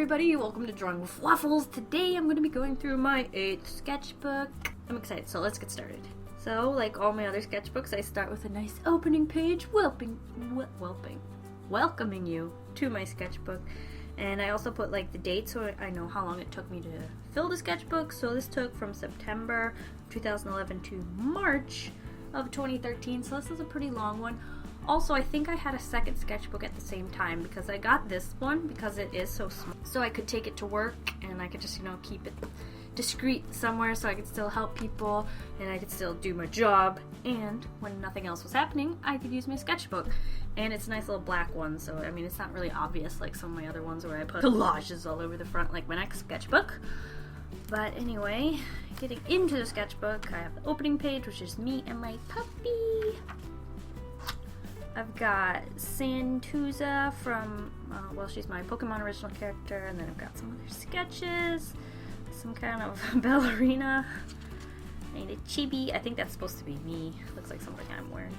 everybody, welcome to Drawing with Waffles. Today I'm going to be going through my 8th sketchbook. I'm excited, so let's get started. So, like all my other sketchbooks, I start with a nice opening page welcoming you to my sketchbook. And I also put like the date so I know how long it took me to fill the sketchbook. So this took from September 2011 to March of 2013, so this is a pretty long one. Also, I think I had a second sketchbook at the same time because I got this one because it is so small. So I could take it to work and I could just, keep it discreet somewhere so I could still help people and I could still do my job. And when nothing else was happening, I could use my sketchbook. And it's a nice little black one, so I mean, it's not really obvious like some of my other ones where I put collages all over the front like my next sketchbook. But anyway, getting into the sketchbook, I have the opening page, which is me and my puppy. I've got Santuza from, she's my Pokemon original character, and then I've got some other sketches, some kind of ballerina, and a chibi. I think that's supposed to be me. Looks like something I'm wearing.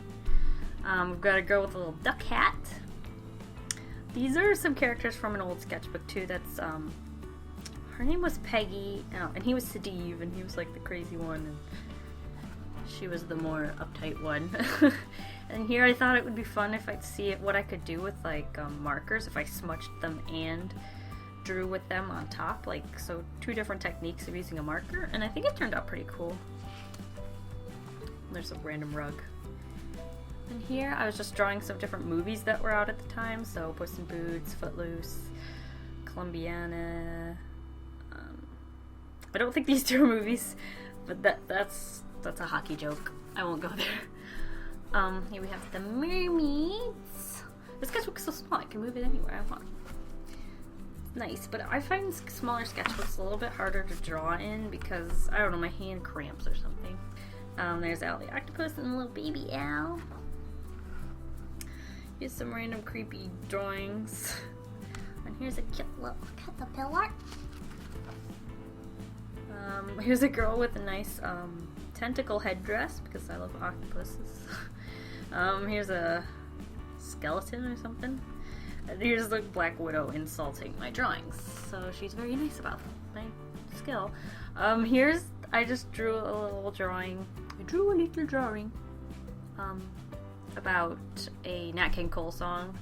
We've got a girl with a little duck hat. These are some characters from an old sketchbook too. That's, her name was Peggy, and he was Steve, and he was like the crazy one, and she was the more uptight one. And here I thought it would be fun if I'd see what I could do with like markers, if I smudged them and drew with them on top, like so 2 different techniques of using a marker, and I think it turned out pretty cool. There's a random rug. And here I was just drawing some different movies that were out at the time, so Puss in Boots, Footloose, Columbiana. I don't think these 2 are movies, but that's a hockey joke. I won't go there. Here we have the mermaids. This sketchbook is so small, I can move it anywhere I want. Nice, but I find smaller sketchbooks a little bit harder to draw in because, I don't know, my hand cramps or something. There's Al the octopus and a little baby Al. Here's some random creepy drawings. And here's a cute little caterpillar. Here's a girl with a nice tentacle headdress because I love octopuses. Here's a skeleton or something. And here's the Black Widow insulting my drawings. So she's very nice about my skill. I just drew a little drawing. About a Nat King Cole song.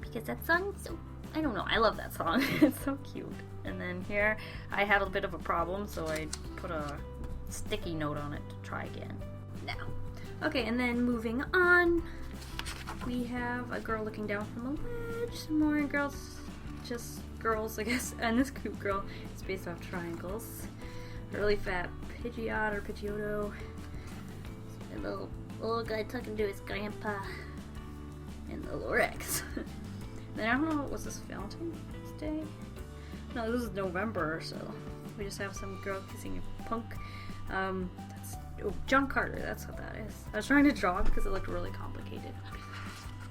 Because that song is so, I don't know, I love that song. It's so cute. And then here, I had a bit of a problem, so I put a sticky note on it to try again. Now. Okay, and then moving on, we have a girl looking down from a ledge, some more girls, just girls, I guess, and this cute girl is based off triangles. A really fat Pidgeot or Pidgeotto, a little guy talking to his grandpa, and the little Rex. Then I don't know, was this Valentine's Day? No, this is November, so we just have some girl kissing a punk. John Carter, that's what that is. I was trying to draw it because it looked really complicated.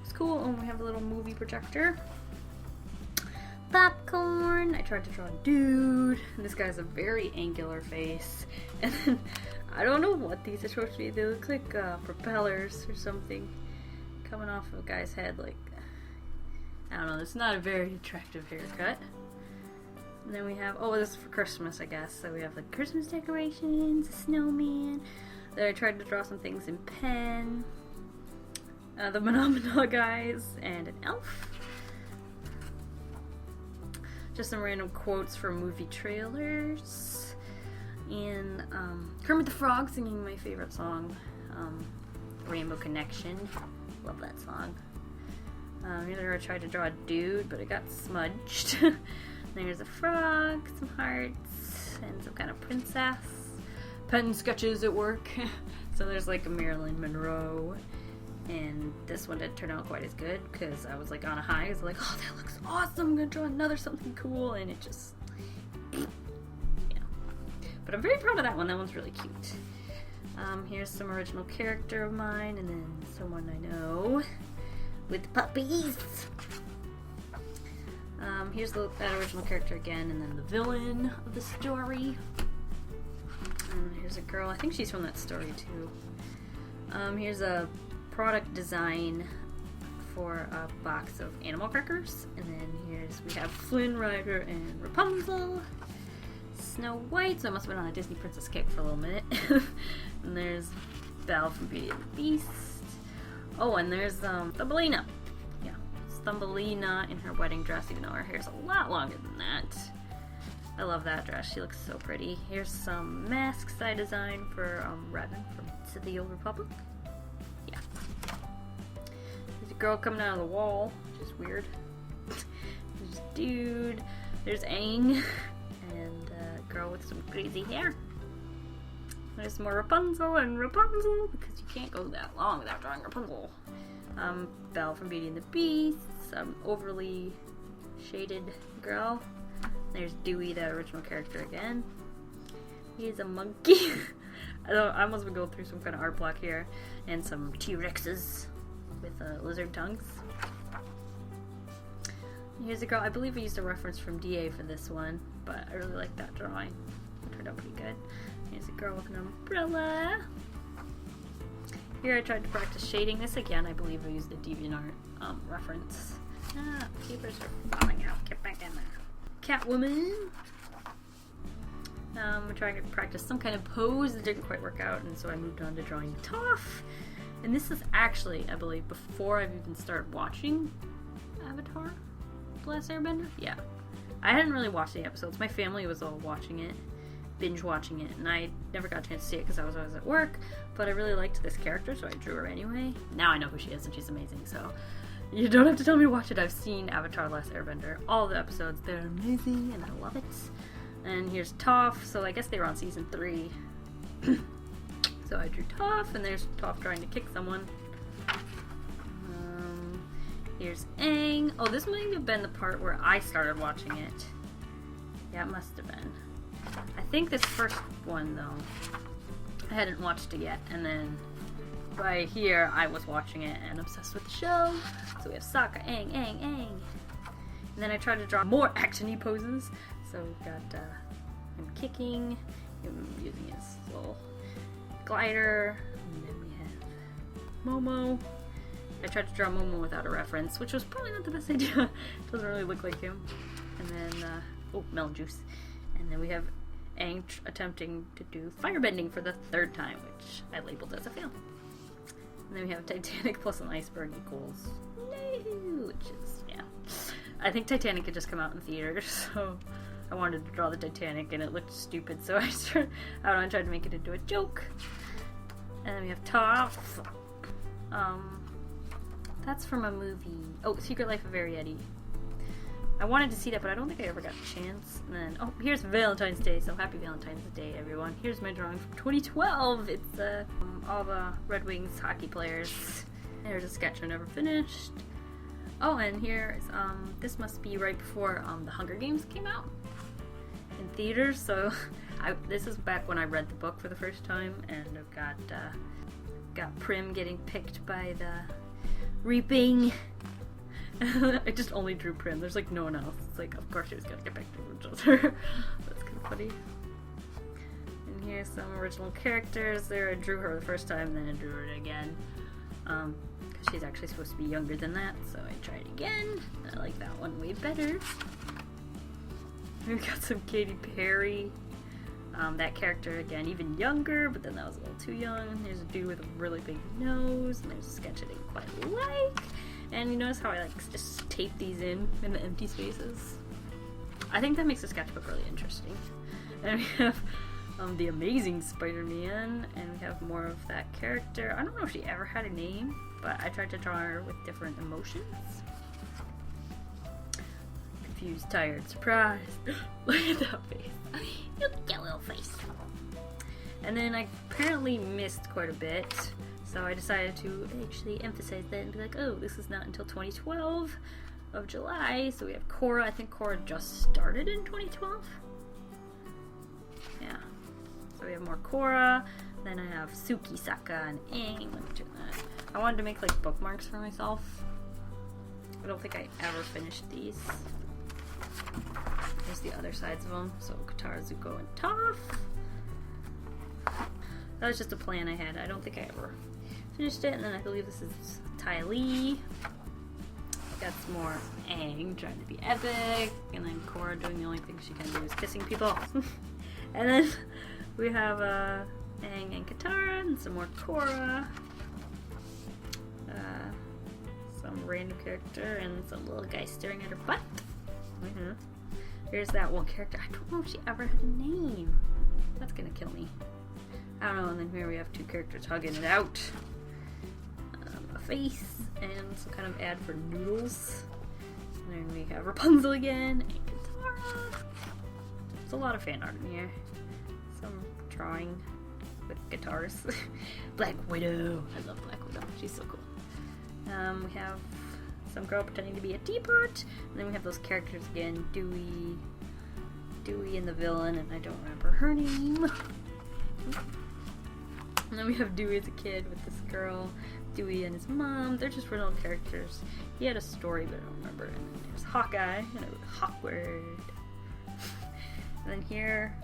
It's cool. And we have a little movie projector. Popcorn. I tried to draw a dude. And this guy has a very angular face. And then, I don't know what these are supposed to be. They look like propellers or something coming off of a guy's head. Like, I don't know. It's not a very attractive haircut. And then we have, this is for Christmas, I guess. So we have like Christmas decorations, a snowman. Then I tried to draw some things in pen. The Phenomena guys, and an elf. Just some random quotes from movie trailers. And Kermit the Frog singing my favorite song, Rainbow Connection. Love that song. Here I tried to draw a dude, but it got smudged. There's a frog, some hearts, and some kind of princess. Pen sketches at work. So there's like a Marilyn Monroe. And this one didn't turn out quite as good because I was like on a high. I was like, oh, that looks awesome. I'm going to draw another something cool. And it just, But I'm very proud of that one. That one's really cute. Here's some original character of mine. And then someone I know with puppies. Here's that original character again, and then the villain of the story. And here's a girl, I think she's from that story too. Here's a product design for a box of animal crackers. And then we have Flynn Rider and Rapunzel. Snow White, so I must have been on a Disney princess kick for a little minute. And there's Belle from Beauty and the Beast. Oh, and there's Thumbelina. Yeah, Thumbelina in her wedding dress, even though her hair's a lot longer than that. I love that dress. She looks so pretty. Here's some masks I designed for Revan from To the Old Republic. Yeah. There's a girl coming out of the wall, which is weird. There's a dude. There's Aang. And a girl with some crazy hair. There's more Rapunzel and Rapunzel, because you can't go that long without drawing Rapunzel. Belle from Beauty and the Beast. Some overly shaded girl. There's Dewey, the original character again. He's a monkey. I must have been going through some kind of art block here. And some T-Rexes with lizard tongues. Here's a girl. I believe I used a reference from DA for this one, but I really like that drawing. It turned out pretty good. Here's a girl with an umbrella. Here I tried to practice shading. This again, I believe I used a DeviantArt reference. Ah, papers are falling out. Get back in there. Catwoman. I'm trying to practice some kind of pose that didn't quite work out, and so I moved on to drawing Toph. And this is actually, I believe, before I've even started watching Avatar: The Last Airbender. Yeah. I hadn't really watched the episodes. My family was all watching it, binge watching it, and I never got a chance to see it because I was always at work, but I really liked this character, so I drew her anyway. Now I know who she is, and she's amazing, so you don't have to tell me to watch it. I've seen Avatar: The Last Airbender. All the episodes, they're amazing, and I love it. And here's Toph, so I guess they were on season 3. So I drew Toph, and there's Toph trying to kick someone. Here's Aang. Oh, this might have been the part where I started watching it. Yeah, it must have been. I think this first one, though, I hadn't watched it yet, and then by here I was watching it and obsessed with the show. So we have Sokka, Aang, Aang, Aang. And then I tried to draw more action-y poses. So we've got him kicking, him using his little glider, and then we have Momo. I tried to draw Momo without a reference, which was probably not the best idea. Doesn't really look like him. And then, oh, melon juice. And then we have Aang attempting to do firebending for the 3rd time, which I labeled as a fail. And then we have Titanic plus an iceberg equals no, which is, yeah. I think Titanic had just come out in theaters, so I wanted to draw the Titanic and it looked stupid, so I tried to make it into a joke. And then we have Toph. That's from a movie. Oh, Secret Life of Arietti. I wanted to see that, but I don't think I ever got a chance. And then, oh, here's Valentine's Day, so happy Valentine's Day, everyone. Here's my drawing from 2012. It's all the Red Wings hockey players. There's a sketch I never finished. Oh, and here's, this must be right before the Hunger Games came out in theaters, so this is back when I read the book for the first time, and I've got Prim getting picked by the reaping. I just only drew Prim. There's like no one else. It's like, of course she was gonna get back to each other. That's kind of funny. And here's some original characters. There, I drew her the first time, and then I drew her again. Because she's actually supposed to be younger than that, so I tried again. I like that one way better. We've got some Katy Perry. That character, again, even younger, but then that was a little too young. There's a dude with a really big nose, and there's a sketch I didn't quite like. And you notice how I like just tape these in the empty spaces? I think that makes the sketchbook really interesting. And we have the Amazing Spider-Man, and we have more of that character. I don't know if she ever had a name, but I tried to draw her with different emotions. Confused, tired, surprised. Look at that face. Look at that little face. And then I apparently missed quite a bit, so I decided to actually emphasize that and be like, oh, this is not until 2012 of July. So we have Cora. I think Cora just started in 2012. Yeah. So we have more Cora. Then I have Suki, Sokka, and Aang. Let me turn that. I wanted to make like bookmarks for myself. I don't think I ever finished these. There's the other sides of them. So Katara, Zuko, and Toph. That was just a plan I had. I don't think I ever finished it. And then I believe this is Ty Lee. That's more Aang trying to be epic, and then Cora doing the only thing she can do is kissing people. And then we have Aang and Katara, and some more Cora. Some random character, and some little guy staring at her butt. Here's that one character. I don't know if she ever had a name. That's gonna kill me. I don't know. And then here we have two characters hugging it out. A face and some kind of ad for noodles. And then we have Rapunzel again and Katara. There's a lot of fan art in here. Some drawing with guitars. Black Widow. I love Black Widow. She's so cool. We have some girl pretending to be a teapot. And then we have those characters again. Dewey and the villain, and I don't remember her name. And then we have Dewey as a kid with this girl, Dewey and his mom. They're just real characters. He had a story, but I don't remember. And then there's Hawkeye, and it was Hawkward. And then here,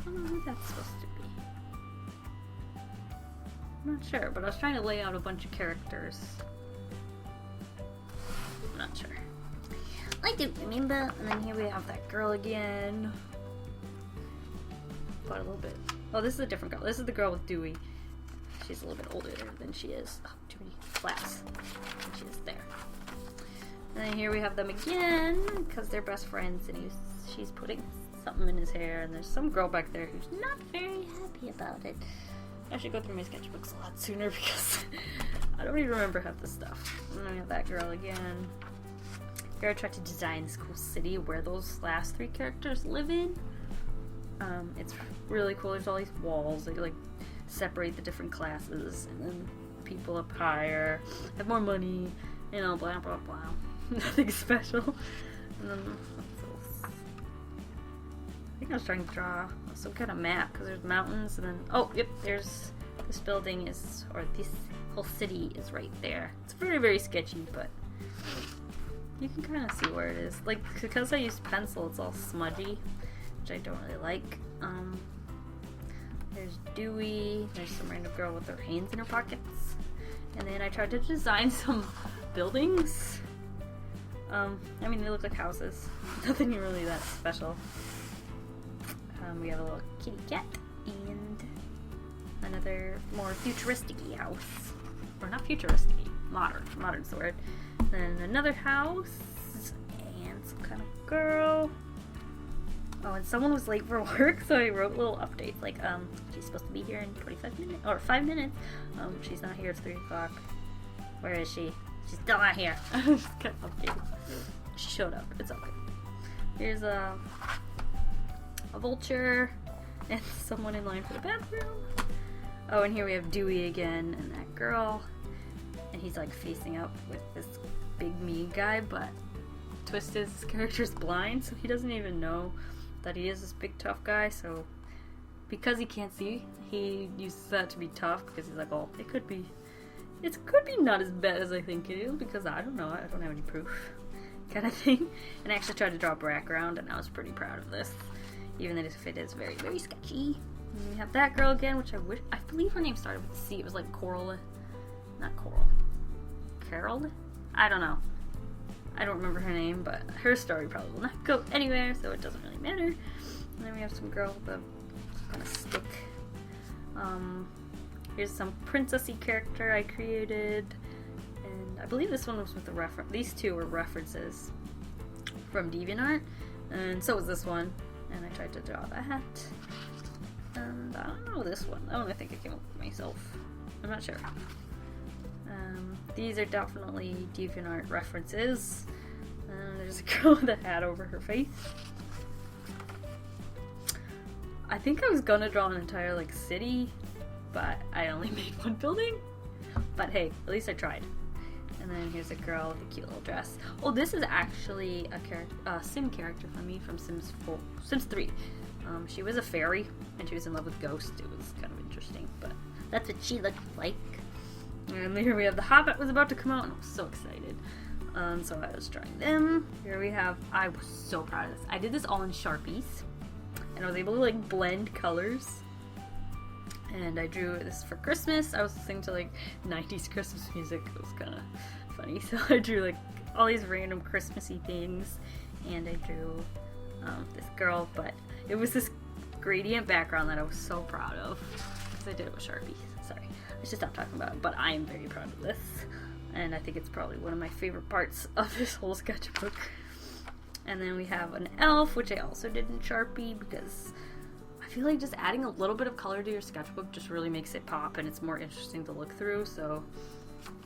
I don't know who that's supposed to be. I'm not sure, but I was trying to lay out a bunch of characters. I'm not sure. I do remember. And then here we have that girl again. But a little bit. Oh, this is a different girl. This is the girl with Dewey. She's a little bit older than she is. Oh, Dewey Flats. She is there. And then here we have them again, because they're best friends, and she's putting something in his hair, and there's some girl back there who's not very happy about it. I should go through my sketchbooks a lot sooner because I don't even remember half the stuff. And then we have that girl again. Here I tried to design this cool city where those last three characters live in. It's really cool. There's all these walls that like separate the different classes, and then people up higher have more money, you know, blah blah blah. Nothing special. And then I think I was trying to draw some kind of map because there's mountains, and then oh yep, there's this building is, or this whole city is right there. It's very, very sketchy, but you can kind of see where it is. Like, because I used pencil, it's all smudgy, which I don't really like. There's Dewey, there's some random girl with her hands in her pockets, and then I tried to design some buildings. I mean, they look like houses. Nothing really that special. We have a little kitty cat and another more futuristic-y house. Or not futuristic-y, modern's the word. Then another house and some kind of girl. Oh, and someone was late for work, so I wrote little updates like, she's supposed to be here in 25 minutes, or 5 minutes. She's not here, it's 3 o'clock. Where is she? She's still not here. Just kind of update. She showed up, it's okay. Here's a vulture and someone in line for the bathroom. Oh, and here we have Dewey again and that girl. And he's like facing up with this big mean guy, but twist is his character's blind, so he doesn't even know that he is this big tough guy. So because he can't see, he uses that to be tough because he's like, oh, it could be not as bad as I think it is because I don't know, I don't have any proof kind of thing. And I actually tried to draw a background, and I was pretty proud of this, even if it is very, very sketchy. And we have that girl again, which I believe her name started with a C. It was like Coral, not Coral, Carol? I don't know. I don't remember her name, but her story probably will not go anywhere, so it doesn't really matter. And then we have some girl with a kind of stick. Here's some princessy character I created, and I believe this one was with the reference. These two were references from DeviantArt, and so was this one. And I tried to draw that. And I don't know this one. That one I think I came up with myself. I'm not sure. These are definitely DeviantArt references. There's a girl with a hat over her face. I think I was gonna draw an entire like city, but I only made one building. But hey, at least I tried. And then here's a girl with a cute little dress. Oh, this is actually a sim character from me from Sims 3. She was a fairy, and she was in love with ghosts. It was kind of interesting, but that's what she looked like. And here we have The Hobbit was about to come out, and I was so excited. So I was drawing them. Here we have, I was so proud of this. I did this all in Sharpies, and I was able to like blend colors. And I drew this for Christmas. I was listening to like 90s Christmas music. It was kind of funny. So I drew like all these random Christmassy things, and I drew this girl, but it was this gradient background that I was so proud of because I did it with Sharpie. Sorry, I should stop talking about it, but I am very proud of this, and I think it's probably one of my favorite parts of this whole sketchbook. And then we have an elf, which I also did in Sharpie because I feel like just adding a little bit of color to your sketchbook just really makes it pop and it's more interesting to look through. So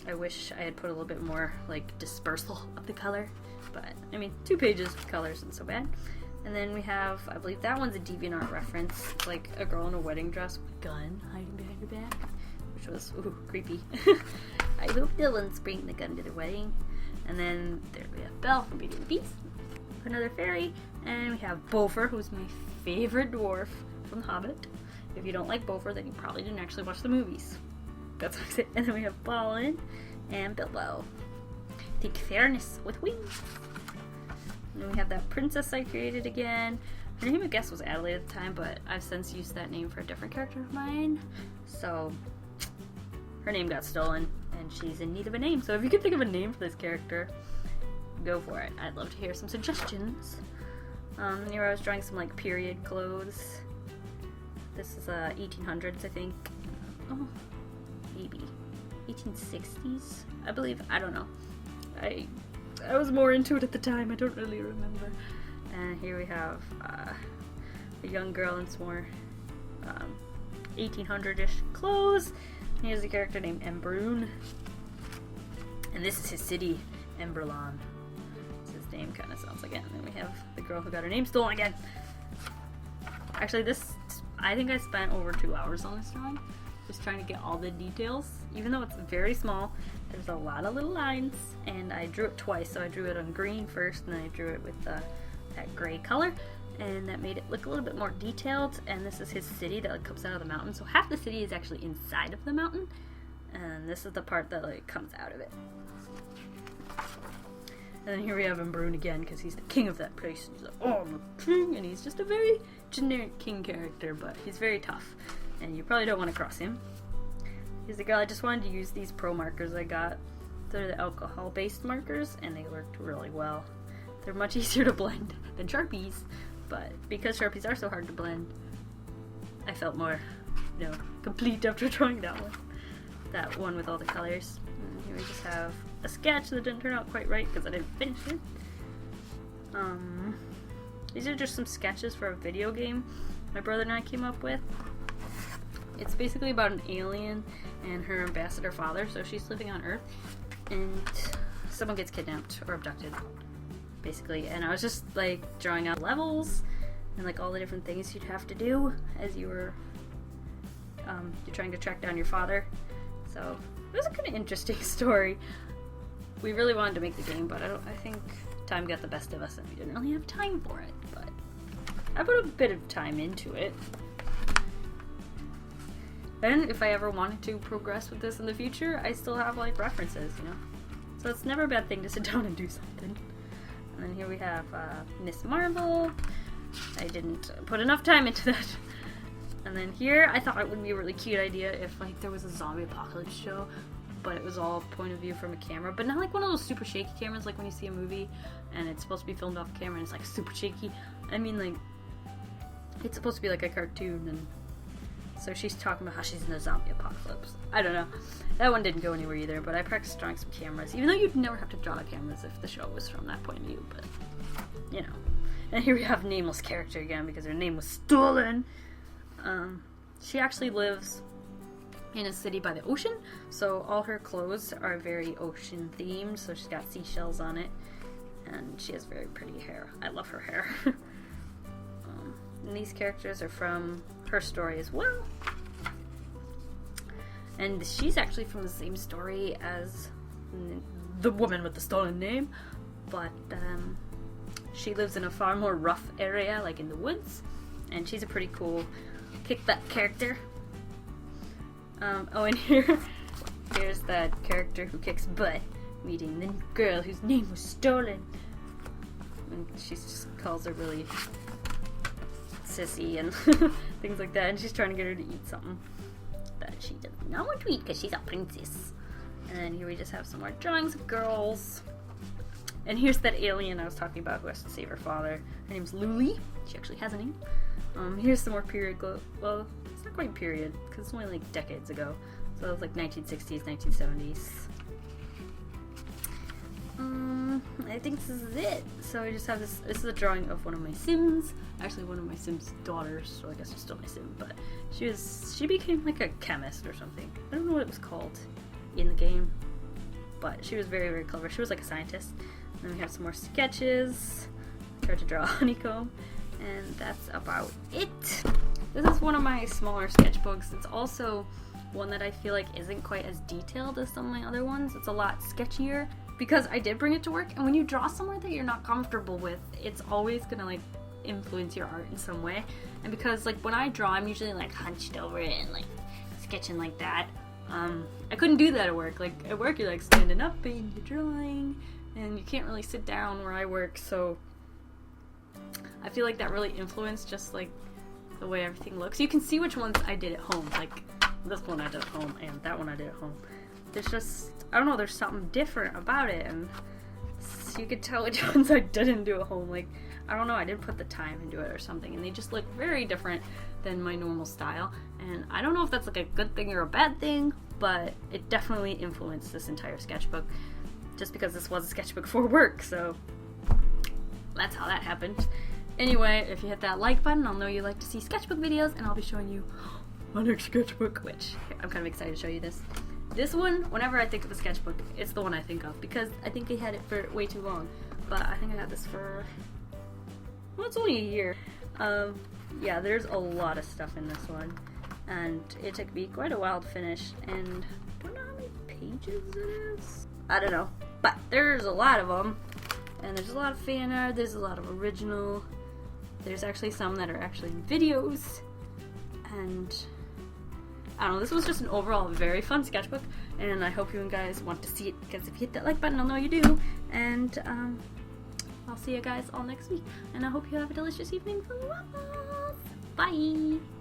I wish I had put a little bit more like dispersal of the color, but I mean 2 pages of color isn't so bad. And then we have, I believe that one's a DeviantArt reference. It's like a girl in a wedding dress with a gun hiding behind her back, which was creepy. I hope no one's bringing the gun to the wedding. And then there we have Belle from Beauty and the Beast, another fairy, and we have Beaufort, who's my favorite dwarf from The Hobbit. If you don't like Beaufort, then you probably didn't actually watch the movies. That's what I said. And then we have Balin and Bilbo. Think fairness with wings. And then we have that princess I created again. Her name, I guess, was Adelaide at the time, but I've since used that name for a different character of mine. So her name got stolen, and she's in need of a name. So if you can think of a name for this character, go for it. I'd love to hear some suggestions. Here I was drawing some like period clothes. This is 1800s, I think. Oh, maybe 1860s, I believe. I don't know. I was more into it at the time. I don't really remember. And here we have a young girl in some more 1800-ish clothes. Here's a character named Embrune, and this is his city, Emberlon. His name kind of sounds like it. And then we have the girl who got her name stolen again. Actually, I think I spent over 2 hours on this drawing, just trying to get all the details. Even though it's very small, there's a lot of little lines, and I drew it twice. So I drew it on green first, and then I drew it with that gray color, and that made it look a little bit more detailed. And this is his city that like comes out of the mountain. So half the city is actually inside of the mountain, and this is the part that like comes out of it. And then here we have Embrune again, because he's the king of that place. And he's like, oh, I'm a king, and he's just a very generic king character, but he's very tough, and you probably don't want to cross him. He's the girl. I just wanted to use these pro markers I got. They're the alcohol-based markers, and they worked really well. They're much easier to blend than Sharpies, but because Sharpies are so hard to blend, I felt more, complete after drawing that one. That one with all the colors. And here we just have a sketch that didn't turn out quite right because I didn't finish it. These are just some sketches for a video game my brother and I came up with. It's basically about an alien and her ambassador father. So she's living on Earth, and someone gets kidnapped or abducted, basically. And I was just like drawing out levels and like all the different things you'd have to do as you're trying to track down your father. So it was a kind of interesting story. We really wanted to make the game, but I think time got the best of us and we didn't really have time for it. But I put a bit of time into it. Then if I ever wanted to progress with this in the future, I still have like references, So it's never a bad thing to sit down and do something. And then here we have Miss Marvel. I didn't put enough time into that. And then here, I thought it would be a really cute idea if like there was a zombie apocalypse show, but it was all point of view from a camera, but not like one of those super shaky cameras like when you see a movie and it's supposed to be filmed off camera and it's like super shaky. I mean, like, it's supposed to be like a cartoon, and so she's talking about how she's in a zombie apocalypse. I don't know. That one didn't go anywhere either, but I practiced drawing some cameras, even though you'd never have to draw the cameras if the show was from that point of view, but, And here we have Nameless character again because her name was stolen. She actually lives in a city by the ocean, so all her clothes are very ocean themed. So she's got seashells on it, and she has very pretty hair. I love her hair. And these characters are from her story as well, and she's actually from the same story as the woman with the stolen name, but she lives in a far more rough area, like in the woods, and she's a pretty cool kick-butt character. And here's that character who kicks butt, meeting the girl whose name was stolen. And she just calls her really sissy and things like that, and she's trying to get her to eat something that she does not want to eat because she's a princess. And then here we just have some more drawings of girls. And here's that alien I was talking about who has to save her father. Her name's Luli. She actually has a name. Here's some more period glow. Well, it's not quite period, because it's only like decades ago. So it was like 1960s, 1970s. I think this is it. So I just have this. This is a drawing of one of my Sims. Actually, one of my Sims' daughters. So I guess it's still my Sim. But she became like a chemist or something. I don't know what it was called in the game. But she was very, very clever. She was like a scientist. And then we have some more sketches. I tried to draw a honeycomb. And that's about it. This is one of my smaller sketchbooks. It's also one that I feel like isn't quite as detailed as some of my other ones. It's a lot sketchier because I did bring it to work, and when you draw somewhere that you're not comfortable with, it's always gonna like influence your art in some way. And because like when I draw, I'm usually like hunched over it and like sketching like that. I couldn't do that at work. Like at work you're like standing up and you're drawing, and you can't really sit down where I work, so I feel like that really influenced just like the way everything looks. You can see which ones I did at home, like this one I did at home and that one I did at home. There's just, I don't know, there's something different about it, and so you could tell which ones I didn't do at home. Like, I don't know, I didn't put the time into it or something, and they just look very different than my normal style. And I don't know if that's like a good thing or a bad thing, but it definitely influenced this entire sketchbook, just because this was a sketchbook for work, so that's how that happened. Anyway, if you hit that like button, I'll know you like to see sketchbook videos, and I'll be showing you my next sketchbook, which I'm kind of excited to show you this. This one, whenever I think of a sketchbook, it's the one I think of, because I think I had it for way too long. But I think I had this for, well, it's only a year. Yeah, there's a lot of stuff in this one, and it took me quite a while to finish, and I don't know how many pages it is. I don't know, but there's a lot of them, and there's a lot of fan art, there's a lot of original, there's actually some that are actually videos, and I don't know, this was just an overall very fun sketchbook, and I hope you guys want to see it, because if you hit that like button, I'll know you do, and I'll see you guys all next week, and I hope you have a delicious evening from waffles. Bye!